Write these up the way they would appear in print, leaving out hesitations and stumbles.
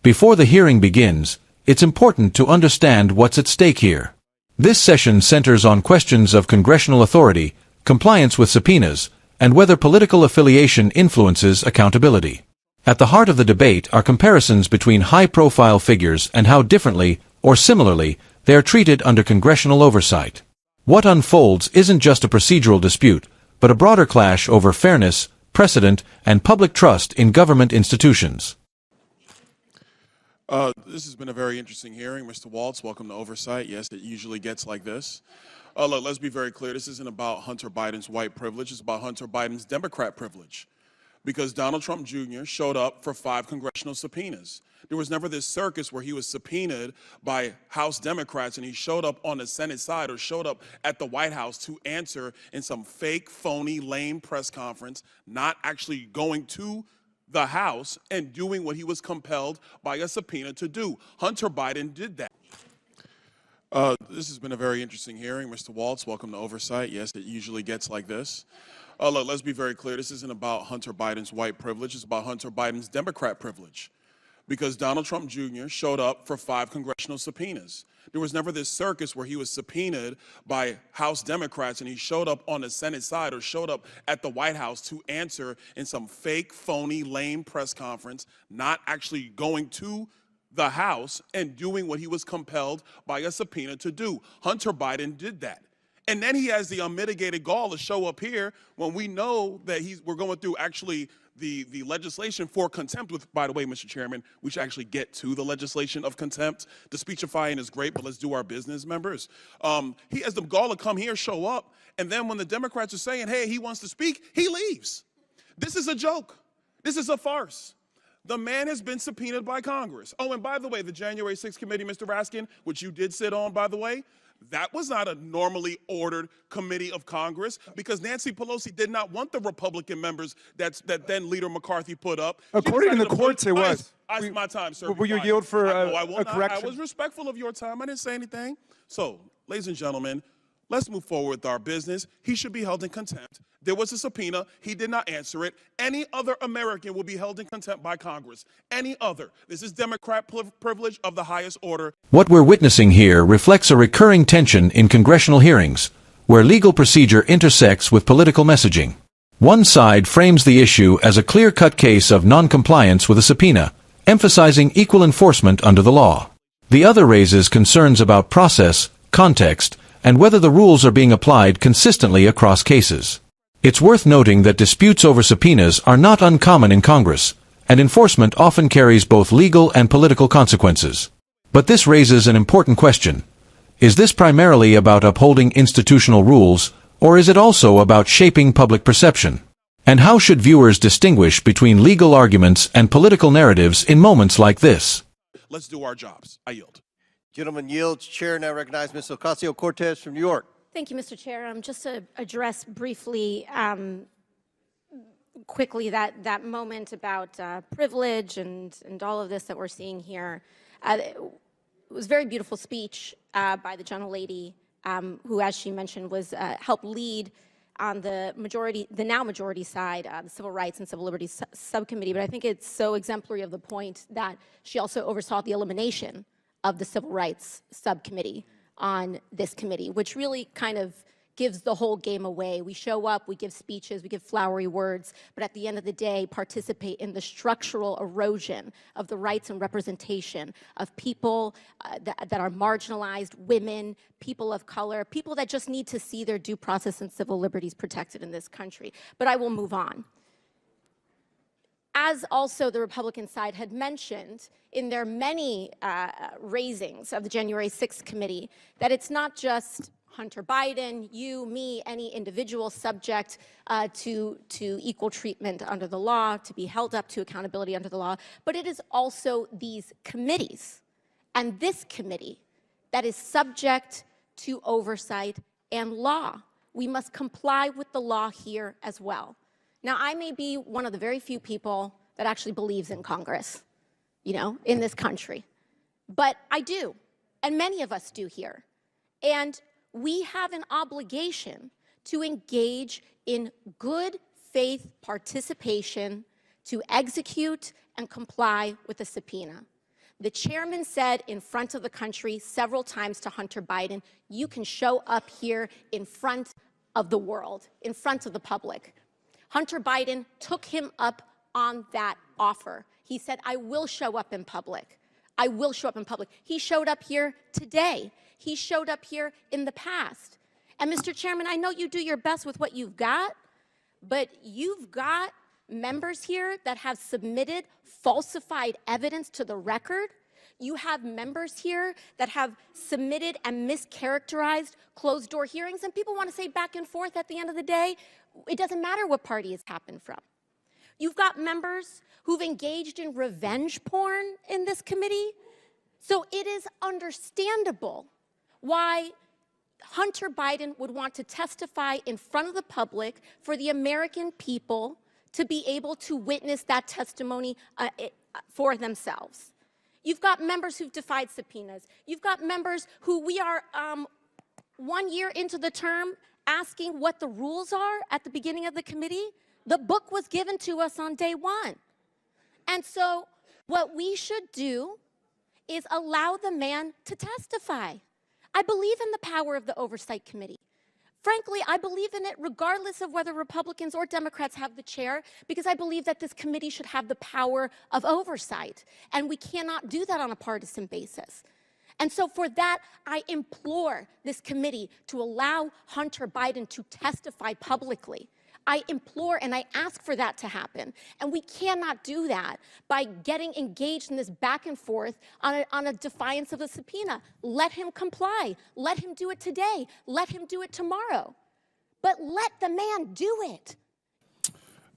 Before the hearing begins, it's important to understand what's at stake here. This session centers on questions of congressional authority, compliance with subpoenas, and whether political affiliation influences accountability. At the heart of the debate are comparisons between high-profile figures and how differently, or similarly, they are treated under congressional oversight. What unfolds isn't just a procedural dispute, but a broader clash over fairness, precedent, and public trust in government institutions. This has been a very interesting hearing. Mr. Waltz, welcome to Oversight. Yes, it usually gets like this. Look, let's be very clear. This isn't about Hunter Biden's white privilege. It's about Hunter Biden's Democrat privilege. Because Donald Trump Jr. showed up for 5 congressional subpoenas. There was never this circus where he was subpoenaed by House Democrats and he showed up on the Senate side or showed up at the White House to answer in some fake, phony, lame press conference, not actually going to the House and doing what he was compelled by a subpoena to do. Hunter Biden did that. This has been a very interesting hearing. Mr. Waltz, welcome to Oversight. Yes, it usually gets like this. Look, let's be very clear. This isn't about Hunter Biden's white privilege. It's about Hunter Biden's Democrat privilege. Because Donald Trump Jr. showed up for 5 congressional subpoenas. There was never this circus where he was subpoenaed by House Democrats and he showed up on the Senate side or showed up at the White House to answer in some fake, phony, lame press conference, not actually going to the House and doing what he was compelled by a subpoena to do. Hunter Biden did that. And then he has the unmitigated gall to show up here when we know that we're going through actually the legislation for contempt with, by the way, Mr. Chairman, we should actually get to the legislation of contempt. The speechifying is great, but let's do our business, members. He has the gall to come here, show up, and then when the Democrats are saying, hey, he wants to speak, he leaves. This is a joke. This is a farce. The man has been subpoenaed by Congress. Oh, and by the way, the January 6th committee, Mr. Raskin, which you did sit on, by the way, that was not a normally ordered committee of Congress because Nancy Pelosi did not want the Republican members that then Leader McCarthy put up. According to the courts, it was. My time, sir. Will you yield for a correction? I was respectful of your time. I didn't say anything. So, ladies and gentlemen, let's move forward with our business. He should be held in contempt. There was a subpoena. He did not answer it. Any other American will be held in contempt by Congress. Any other. This is Democrat privilege of the highest order. What we're witnessing here reflects a recurring tension in congressional hearings, where legal procedure intersects with political messaging. One side frames the issue as a clear-cut case of non-compliance with a subpoena, emphasizing equal enforcement under the law. The other raises concerns about process, context, and whether the rules are being applied consistently across cases. It's worth noting that disputes over subpoenas are not uncommon in Congress, and enforcement often carries both legal and political consequences. But this raises an important question. Is this primarily about upholding institutional rules, or is it also about shaping public perception? And how should viewers distinguish between legal arguments and political narratives in moments like this? Let's do our jobs. I yield. Gentleman yields. Chair now recognizes Ms. Ocasio-Cortez from New York. Thank you, Mr. Chair. Just to address briefly, quickly, that moment about privilege and all of this that we're seeing here. It was a very beautiful speech by the gentlelady who, as she mentioned, was helped lead on the now majority side, the Civil Rights and Civil Liberties Subcommittee. But I think it's so exemplary of the point that she also oversaw the elimination of the Civil Rights Subcommittee on this committee, which really kind of gives the whole game away. We show up, we give speeches, we give flowery words, but at the end of the day, participate in the structural erosion of the rights and representation of people that are marginalized, women, people of color, people that just need to see their due process and civil liberties protected in this country. But I will move on. As also the Republican side had mentioned in their many raisings of the January 6th committee, that it's not just Hunter Biden, you, me, any individual subject to equal treatment under the law, to be held up to accountability under the law, but it is also these committees and this committee that is subject to oversight and law. We must comply with the law here as well. Now, I may be one of the very few people that actually believes in Congress, in this country. But I do, and many of us do here. And we have an obligation to engage in good faith participation to execute and comply with the subpoena. The chairman said in front of the country several times to Hunter Biden, you can show up here in front of the world, in front of the public. Hunter Biden took him up on that offer. He said, I will show up in public. I will show up in public. He showed up here today. He showed up here in the past. And Mr. Chairman, I know you do your best with what you've got, but you've got members here that have submitted falsified evidence to the record. You have members here that have submitted and mischaracterized closed-door hearings, and people want to say back and forth at the end of the day, it doesn't matter what party it's happened from. You've got members who've engaged in revenge porn in this committee. So it is understandable why Hunter Biden would want to testify in front of the public for the American people to be able to witness that testimony for themselves. You've got members who've defied subpoenas. You've got members who we are 1 year into the term asking what the rules are at the beginning of the committee. The book was given to us on day one. And so what we should do is allow the man to testify. I believe in the power of the Oversight Committee. Frankly, I believe in it regardless of whether Republicans or Democrats have the chair, because I believe that this committee should have the power of oversight, and we cannot do that on a partisan basis. And so for that, I implore this committee to allow Hunter Biden to testify publicly. I implore and I ask for that to happen. And we cannot do that by getting engaged in this back and forth on a defiance of the subpoena. Let him comply. Let him do it today. Let him do it tomorrow. But let the man do it.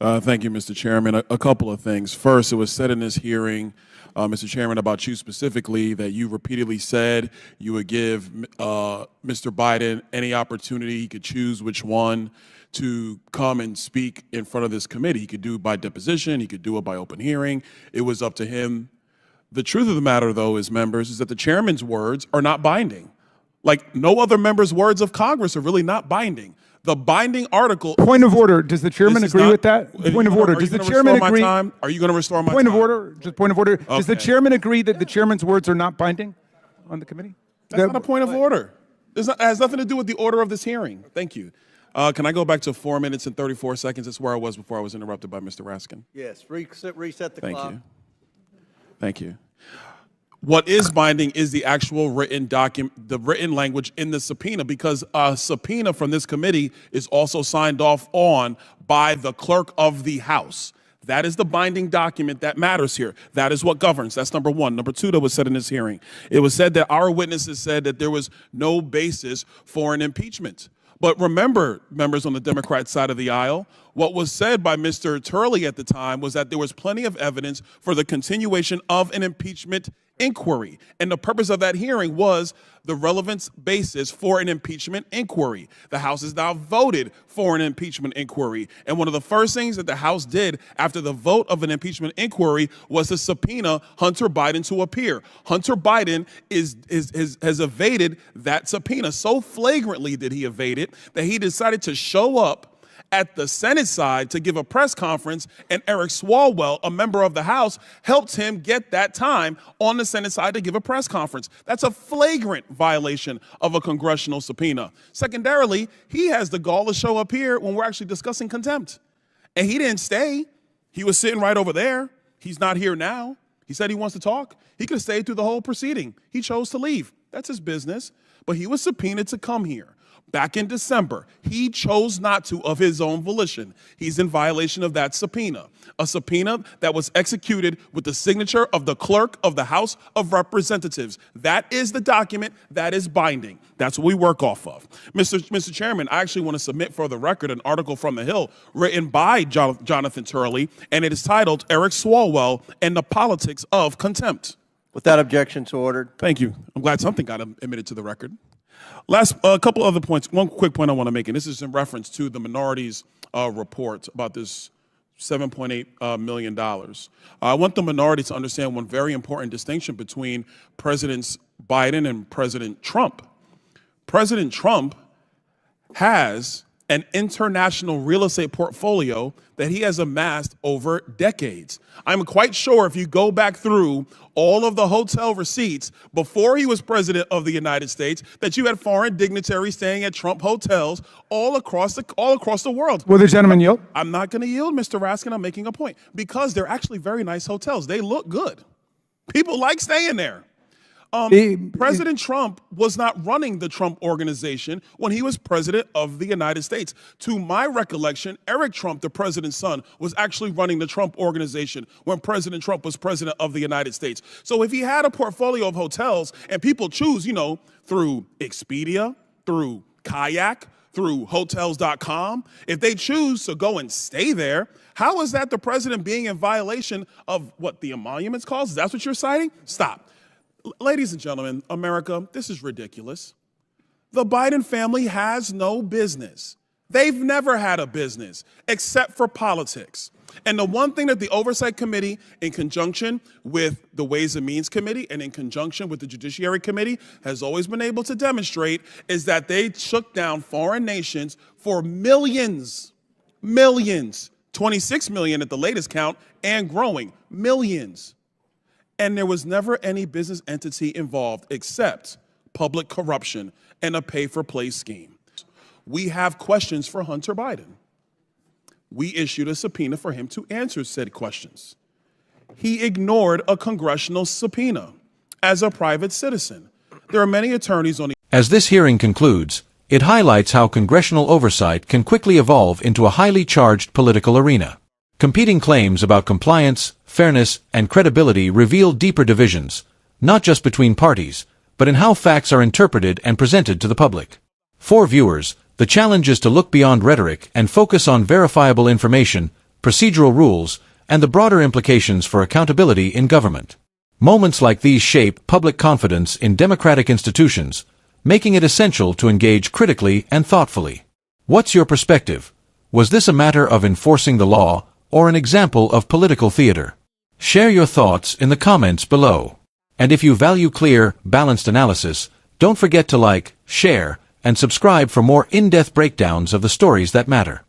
Thank you, Mr. Chairman. A couple of things. First, it was said in this hearing, Mr. Chairman, about you specifically, that you repeatedly said you would give Mr. Biden any opportunity. He could choose which one to come and speak in front of this committee. He could do it by deposition. He could do it by open hearing. It was up to him. The truth of the matter, though, is, members, is that the chairman's words are not binding. Like, no other member's words of Congress are really not binding. The binding article. Point of order. Does the chairman agree with that? Point of order. Does the chairman agree? Are you going to restore my time? Point of order. Just point of order. Okay. Does the chairman agree that the chairman's words are not binding on the committee? That's not a point of order. It has nothing to do with the order of this hearing. Thank you. Can I go back to 4 minutes and 34 seconds? That's where I was before I was interrupted by Mr. Raskin. Yes, reset the clock. Thank you. Thank you. What is binding is the actual written document, the written language in the subpoena, because a subpoena from this committee is also signed off on by the clerk of the House. That is the binding document that matters here. That is what governs. That's number one. Number two, that was said in this hearing. It was said that our witnesses said that there was no basis for an impeachment. But remember, members on the Democrat side of the aisle, what was said by Mr. Turley at the time was that there was plenty of evidence for the continuation of an impeachment inquiry. And the purpose of that hearing was the relevance basis for an impeachment inquiry. The House has now voted for an impeachment inquiry. And one of the first things that the House did after the vote of an impeachment inquiry was to subpoena Hunter Biden to appear. Hunter Biden has evaded that subpoena. So flagrantly did he evade it that he decided to show up at the Senate side to give a press conference, and Eric Swalwell, a member of the House, helped him get that time on the Senate side to give a press conference. That's a flagrant violation of a congressional subpoena. Secondarily, he has the gall to show up here when we're actually discussing contempt. And he didn't stay. He was sitting right over there. He's not here now. He said he wants to talk. He could have stayed through the whole proceeding. He chose to leave. That's his business. But he was subpoenaed to come here. Back in December, he chose not to of his own volition. He's in violation of that subpoena, a subpoena that was executed with the signature of the clerk of the House of Representatives. That is the document that is binding. That's what we work off of. Mr. Chairman, I actually want to submit for the record an article from The Hill written by Jonathan Turley, and it is titled Eric Swalwell and the Politics of Contempt. Without objection, so ordered. Thank you. I'm glad something got admitted to the record. Last, a couple other points. One quick point I want to make, and this is in reference to the minority's report about this $7.8 million. I want the minority to understand one very important distinction between Presidents Biden and President Trump. President Trump has an international real estate portfolio that he has amassed over decades. I'm quite sure if you go back through all of the hotel receipts before he was president of the United States, that you had foreign dignitaries staying at Trump hotels all across the world. Will the gentleman yield? I'm not going to yield, Mr. Raskin. I'm making a point because they're actually very nice hotels. They look good. People like staying there. President Trump was not running the Trump Organization when he was president of the United States. To my recollection, Eric Trump, the president's son, was actually running the Trump Organization when President Trump was president of the United States. So if he had a portfolio of hotels and people choose, through Expedia, through Kayak, through Hotels.com, if they choose to go and stay there, how is that the president being in violation of what the emoluments clause? Is that what you're citing? Stop. Ladies and gentlemen, America, this is ridiculous. The Biden family has no business. They've never had a business except for politics. And the one thing that the Oversight Committee, in conjunction with the Ways and Means Committee and in conjunction with the Judiciary Committee, has always been able to demonstrate is that they shook down foreign nations for millions, 26 million at the latest count and growing, millions. And there was never any business entity involved except public corruption and a pay-for-play scheme. We have questions for Hunter Biden. We issued a subpoena for him to answer said questions. He ignored a congressional subpoena as a private citizen. There are many attorneys on the... As this hearing concludes, it highlights how congressional oversight can quickly evolve into a highly charged political arena. Competing claims about compliance, fairness, and credibility reveal deeper divisions, not just between parties, but in how facts are interpreted and presented to the public. For viewers, the challenge is to look beyond rhetoric and focus on verifiable information, procedural rules, and the broader implications for accountability in government. Moments like these shape public confidence in democratic institutions, making it essential to engage critically and thoughtfully. What's your perspective? Was this a matter of enforcing the law, or an example of political theater? Share your thoughts in the comments below. And if you value clear, balanced analysis, don't forget to like, share, and subscribe for more in-depth breakdowns of the stories that matter.